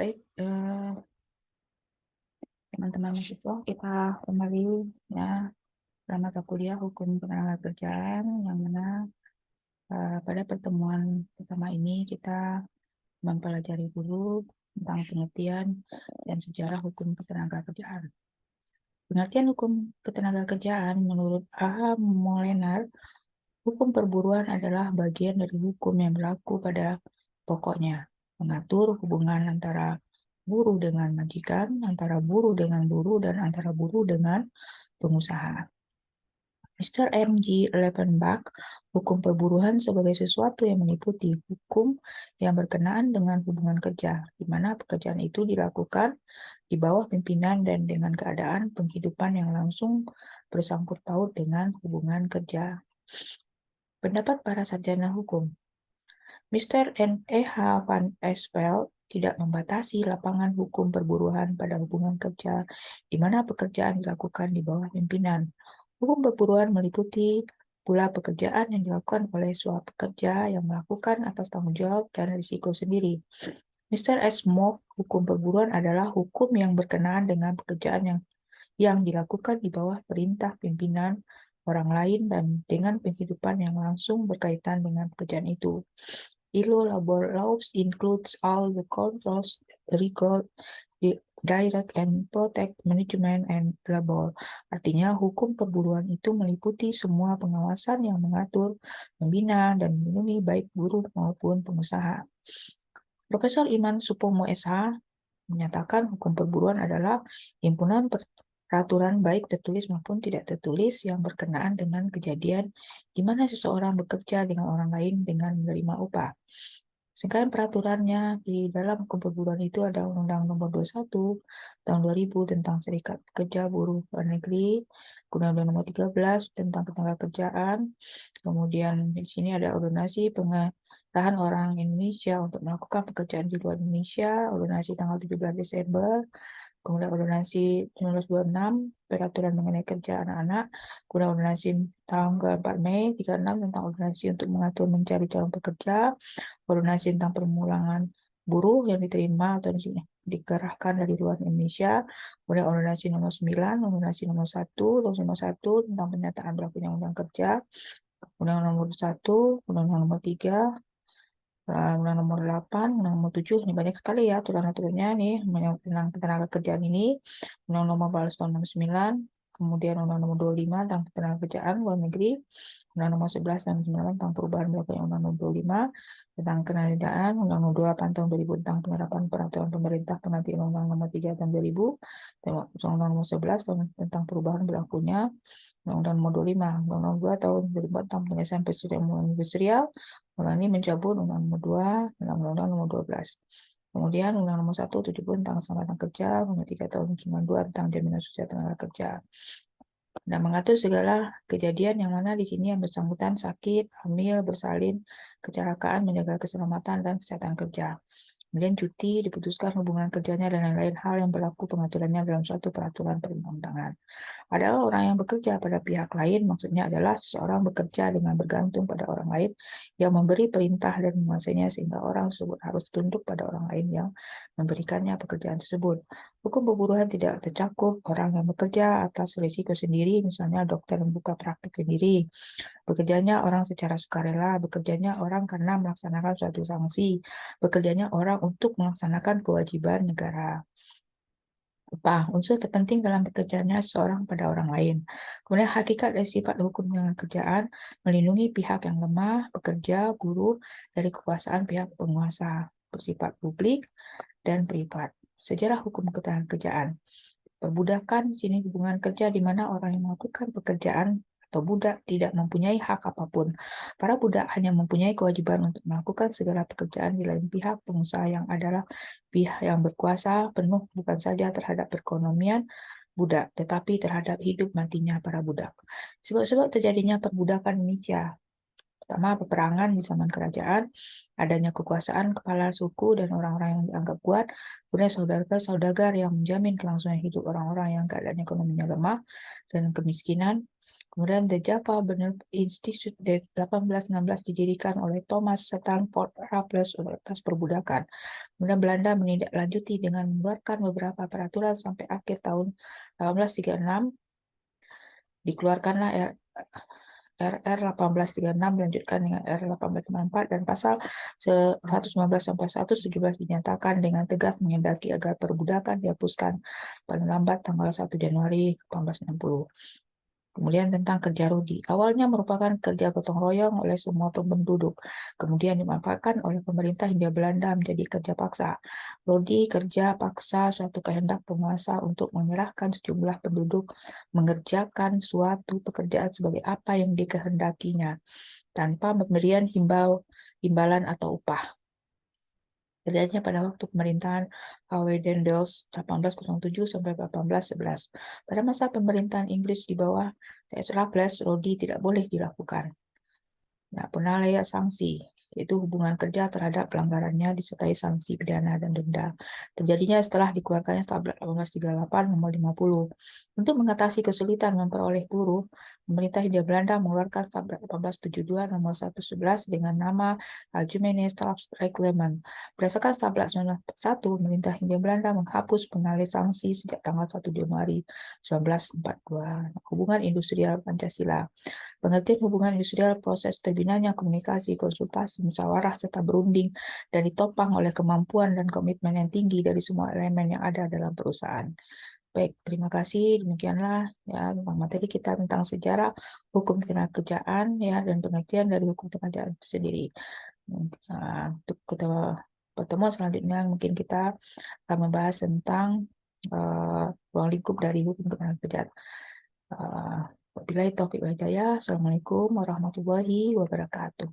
Baik, teman-teman mahasiswa, kita kembali ya dalam mata kuliah Hukum Ketenagakerjaan yang mana pada pertemuan pertama ini kita mempelajari dulu tentang pengertian dan sejarah hukum ketenagakerjaan. Pengertian hukum ketenagakerjaan menurut A. Molenar, hukum perburuan adalah bagian dari hukum yang berlaku pada pokoknya, mengatur hubungan antara buruh dengan majikan, antara buruh dengan buruh, dan antara buruh dengan pengusaha. Mr. M. G. Levenbach, hukum perburuhan sebagai sesuatu yang meliputi hukum yang berkenaan dengan hubungan kerja, di mana pekerjaan itu dilakukan di bawah pimpinan dan dengan keadaan penghidupan yang langsung bersangkut paut dengan hubungan kerja. Pendapat para sarjana hukum. Mr. N. E. H. van Esveld tidak membatasi lapangan hukum perburuhan pada hubungan kerja, di mana pekerjaan dilakukan di bawah pimpinan. Hukum perburuhan meliputi pula pekerjaan yang dilakukan oleh suatu pekerja yang melakukan atas tanggung jawab dan risiko sendiri. Mr. S. Moore, hukum perburuan adalah hukum yang berkenaan dengan pekerjaan yang dilakukan di bawah perintah pimpinan orang lain dan dengan penghidupan yang langsung berkaitan dengan pekerjaan itu. ILO labor laws includes all the controls, record, direct and protect management and labor. Artinya hukum perburuan itu meliputi semua pengawasan yang mengatur, membina, dan melindungi baik buruh maupun pengusaha. Profesor Iman Supomo SH menyatakan hukum perburuan adalah himpunan peraturan baik tertulis maupun tidak tertulis yang berkenaan dengan kejadian di mana seseorang bekerja dengan orang lain dengan menerima upah. Sedangkan peraturannya di dalam hukum perburuan itu ada Undang-Undang Nomor 21 tahun 2000 tentang Serikat Pekerja Buruh Luar Negeri, Undang-Undang Nomor 13 tentang Ketenagakerjaan, kemudian di sini ada ordonasi pengerahan orang Indonesia untuk melakukan pekerjaan di luar Indonesia, ordonasi tanggal 17 Desember, kemudian ordonasi 1926, peraturan mengenai kerja anak-anak, kemudian ordonasi tahun ke-4 Mei 36 tentang ordonasi untuk mengatur mencari calon pekerja, ordonasi tentang permulangan buruh yang diterima atau dikerahkan dari luar Indonesia, kemudian ordonasi nomor 9, ordonasi nomor 1, tahun 91 tentang penyataan berlakunya undang kerja, undang nomor 1, undang nomor 3, undang nomor 8, undang nomor 7, ini banyak sekali ya aturan-aturannya nih tentang ketenaga kerjaan ini, undang nomor 14 tahun 9, kemudian undang nomor 25 tentang ketenaga kerjaan luar negeri, undang nomor 11 tahun 9 tentang perubahan berlakunya undang nomor 25 tentang kendaraan, undang nomor 28 tahun 2000 tentang penerapan peraturan pemerintah pengganti undang nomor 3 tahun 2000, dan undang nomor 11 tahun tentang perubahan berlakunya Undang-Undang Nomor 25, Undang-Undang Nomor 2 tahun 2004 tentang penyelesaian persetujuan industrial, Undang ini mencabut Undang Nomor 2, Undang-Undang Nomor 12. Kemudian Undang Nomor 1 70 tentang keselamatan kerja, Undang 3 tahun 92 tentang jaminan sosial tenaga kerja. Dan mengatur segala kejadian yang mana di sini yang bersangkutan sakit, hamil, bersalin, kecelakaan, menjaga keselamatan dan kesehatan kerja. Kemudian cuti, diputuskan hubungan kerjanya dan lain-lain hal yang berlaku pengaturannya dalam suatu peraturan perundang-undangan. Adalah orang yang bekerja pada pihak lain, maksudnya adalah seseorang bekerja dengan bergantung pada orang lain yang memberi perintah dan menguasainya sehingga orang tersebut harus tunduk pada orang lain yang memberikannya pekerjaan tersebut. Hukum perburuhan tidak tercakup orang yang bekerja atas risiko sendiri, misalnya dokter membuka praktik sendiri. Bekerjanya orang secara sukarela, bekerjanya orang karena melaksanakan suatu sanksi, bekerjanya orang untuk melaksanakan kewajiban negara. Unsur terpenting dalam bekerjanya seseorang pada orang lain. Kemudian hakikat dan sifat hukum dengan kerjaan melindungi pihak yang lemah, pekerja, buruh dari kekuasaan pihak penguasa, bersifat publik dan privat. Sejarah hukum ketenagakerjaan. Perbudakan sini hubungan kerja di mana orang yang melakukan pekerjaan atau budak tidak mempunyai hak apapun. Para budak hanya mempunyai kewajiban untuk melakukan segala pekerjaan di lain pihak pengusaha yang adalah pihak yang berkuasa penuh bukan saja terhadap perekonomian budak, tetapi terhadap hidup matinya para budak. Sebab-sebab terjadinya perbudakan Indonesia. Pertama, peperangan di zaman kerajaan, adanya kekuasaan kepala suku dan orang-orang yang dianggap kuat, kemudian saudagar-saudagar yang menjamin kelangsungan hidup orang-orang yang keadaan ekonominya lemah dan kemiskinan. Kemudian The Java Bernard Institute dari 1816 didirikan oleh Thomas Stanford Raffles atas perbudakan. Kemudian Belanda menindaklanjuti dengan mengeluarkan beberapa peraturan sampai akhir tahun 1836 dikeluarkanlah RR 1836 dilanjutkan dengan RR 1854 dan pasal 119 sampai 117 dinyatakan dengan tegas mengendaki agar perbudakan dihapuskan paling lambat tanggal 1 Januari 1860. Kemudian tentang kerja Rudi. Awalnya merupakan kerja gotong royong oleh semua penduduk. Kemudian dimanfaatkan oleh pemerintah Hindia Belanda menjadi kerja paksa. Rudi kerja paksa suatu kehendak penguasa untuk menyerahkan sejumlah penduduk mengerjakan suatu pekerjaan sebagai apa yang dikehendakinya, tanpa pemberian imbalan atau upah. Terjadinya pada waktu pemerintahan Hawe-Dendels 1807 sampai 1811. Pada masa pemerintahan Inggris di bawah T.S. Raffles, Rodi tidak boleh dilakukan. Nah, pernah layak sanksi, yaitu hubungan kerja terhadap pelanggarannya disertai sanksi pidana dan denda. Terjadinya setelah dikeluarkannya Tablet 1838 nomor 50. Untuk mengatasi kesulitan memperoleh buruh, pemerintah Hindia Belanda mengeluarkan Tablet 1872 nomor 111 dengan nama Algemene Strafreglement. Berdasarkan Tablet 1, pemerintah Hindia Belanda menghapus penalih sanksi sejak tanggal 1 Januari 1942. Hubungan industrial Pancasila. Pengertian hubungan industrial, proses terbinanya komunikasi, konsultasi, musyawarah, serta berunding dan ditopang oleh kemampuan dan komitmen yang tinggi dari semua elemen yang ada dalam perusahaan. Baik, terima kasih. Demikianlah ya tentang materi kita tentang sejarah hukum ketenagakerjaan ya dan pengertian dari hukum ketenagakerjaan itu sendiri. Untuk pertemuan selanjutnya mungkin kita akan membahas tentang ruang lingkup dari hukum ketenagakerjaan. Wabillahi taufiq wal hidayah. Assalamualaikum warahmatullahi wabarakatuh.